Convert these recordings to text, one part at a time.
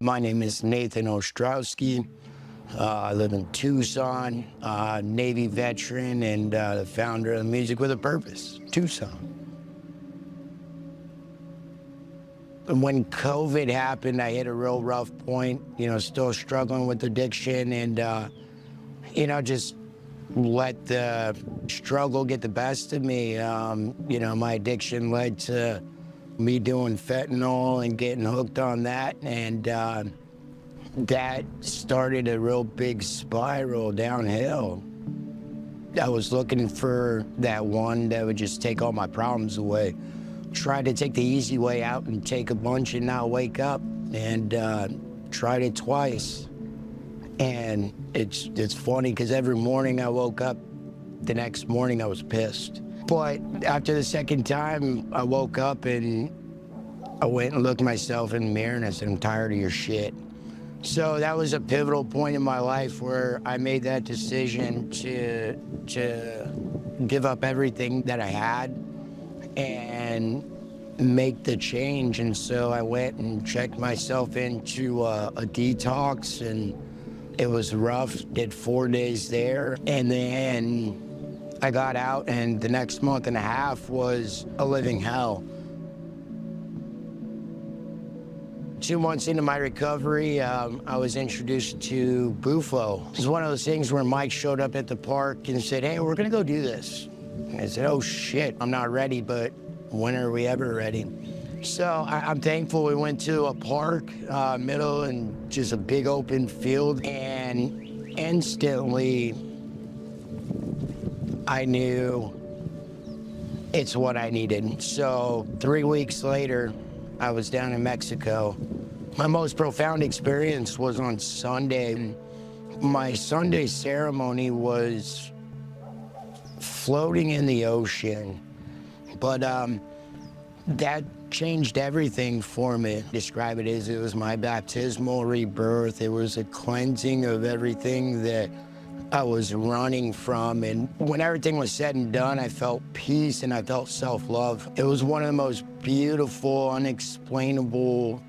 My name is Nathan Ostrowski. I live in Tucson, Navy veteran, and the founder of Music with a Purpose, Tucson. And when COVID happened, I hit a real rough point, still struggling with addiction and, just let the struggle get the best of me. My addiction led to me doing fentanyl and getting hooked on that. And that started a real big spiral downhill. I was looking for that one that would just take all my problems away. Tried to take the easy way out and take a bunch and not wake up, and tried it twice. And it's funny because every morning I woke up, the next morning I was pissed. But after the second time, I woke up and I went and looked myself in the mirror and I said, I'm tired of your shit. So that was a pivotal point in my life where I made that decision to give up everything that I had and make the change. And so I went and checked myself into a detox, and it was rough. Did 4 days there, and then I got out, and the next month and a half was a living hell. 2 months into my recovery, I was introduced to Bufo. It was one of those things where Mike showed up at the park and said, hey, we're gonna go do this. And I said, oh shit, I'm not ready, but when are we ever ready? So I'm thankful we went to a park, middle and just a big open field, and instantly I knew it's what I needed. So 3 weeks later, I was down in Mexico. My most profound experience was on Sunday. My Sunday ceremony was floating in the ocean, but that changed everything for me. Describe it as it was my baptismal rebirth. It was a cleansing of everything that I was running from. And when everything was said and done, I felt peace and I felt self-love. It was one of the most beautiful, unexplainable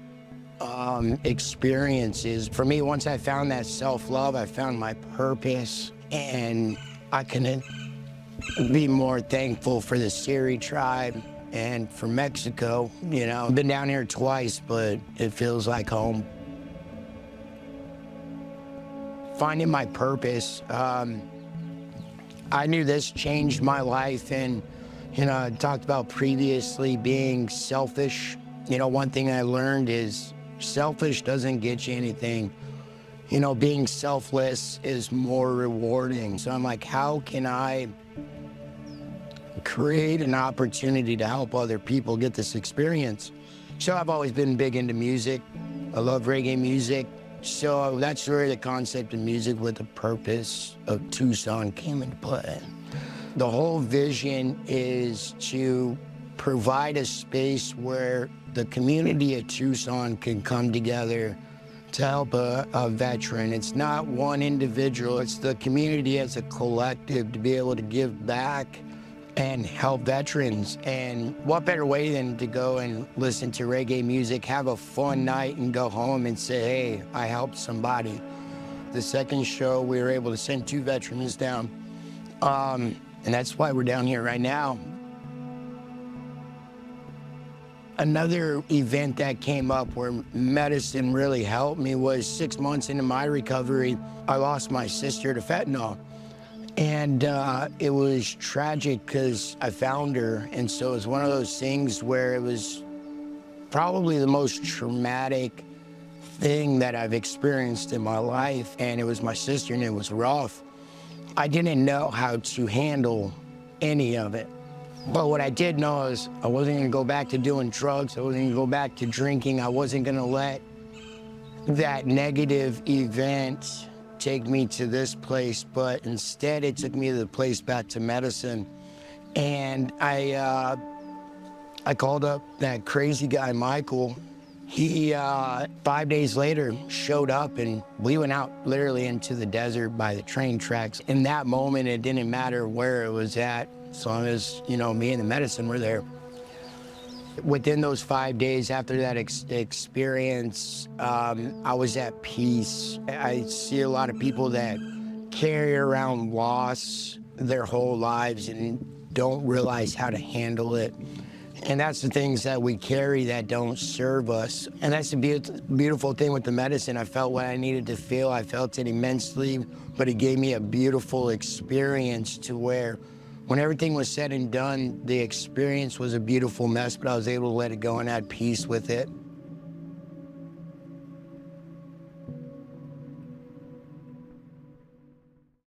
experiences. For me, once I found that self-love, I found my purpose, and I couldn't be more thankful for the Siri tribe and for Mexico. I've been down here twice, but it feels like home. Finding my purpose, I knew this changed my life. And, I talked about previously being selfish. One thing I learned is selfish doesn't get you anything. Being selfless is more rewarding. So I'm like, how can I create an opportunity to help other people get this experience? So I've always been big into music. I love reggae music. So that's where the concept of Music with a Purpose of Tucson came into play. The whole vision is to provide a space where the community of Tucson can come together to help a veteran. It's not one individual, it's the community as a collective to be able to give back and help veterans. And what better way than to go and listen to reggae music, have a fun night, and go home and say, hey, I helped somebody. The second show, we were able to send 2 veterans down. And that's why we're down here right now. Another event that came up where medicine really helped me was 6 months into my recovery, I lost my sister to fentanyl. And it was tragic because I found her. And so it was one of those things where it was probably the most traumatic thing that I've experienced in my life. And it was my sister, and it was rough. I didn't know how to handle any of it. But what I did know is I wasn't gonna go back to doing drugs. I wasn't gonna go back to drinking. I wasn't gonna let that negative event take me to this place, but instead it took me to the place back to medicine. And I called up that crazy guy, Michael. He, 5 days later, showed up, and we went out literally into the desert by the train tracks. In that moment, it didn't matter where it was at, as long as, me and the medicine were there. Within those 5 days after that experience, I was at peace. I see a lot of people that carry around loss their whole lives and don't realize how to handle it. And that's the things that we carry that don't serve us. And that's the beautiful thing with the medicine. I felt what I needed to feel. I felt it immensely, but it gave me a beautiful experience to where when everything was said and done, the experience was a beautiful mess, but I was able to let it go and had peace with it.